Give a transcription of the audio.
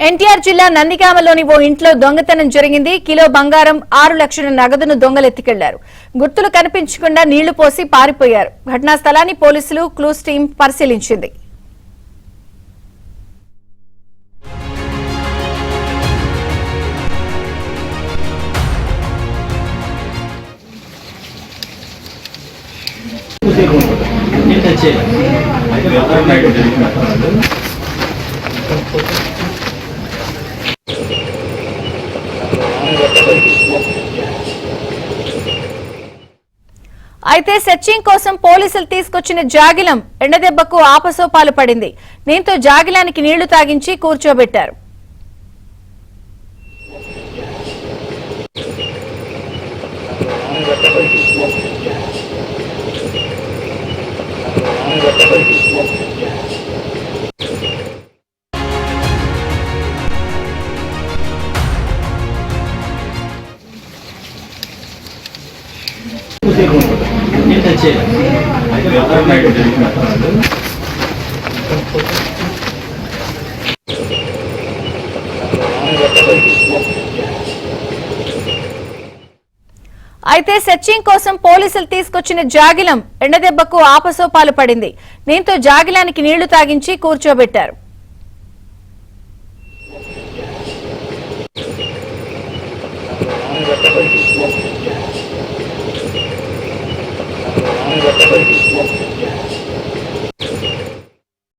ఎన్టీఆర్ జిల్లా నందిగామలోని ఓ ఇంట్లో దొంగతనం జరిగింది. కిలో బంగారం 6 లక్షల నగదును దొంగలెత్తికెళ్లారు. గుర్తులు కనిపించకుండా నీళ్లు పోసి పారిపోయారు. ఘటనా స్థలాన్ని పోలీసులు క్లూస్ టీం పరిశీలించింది. అయితే సెర్చింగ్ కోసం పోలీసులు తీసుకొచ్చిన జాగిలం ఎండదెబ్బకు ఆపసోపాలు పడింది. దీంతో జాగిలానికి నీళ్లు తాగించి కూర్చోబెట్టారు. అయితే సెర్చింగ్ కోసం పోలీసులు తీసుకొచ్చిన జాగిలం ఎండదెబ్బకు ఆపసోపాలు పడింది. దీంతో జాగిలానికి నీళ్లు తాగించి కూర్చోబెట్టారు.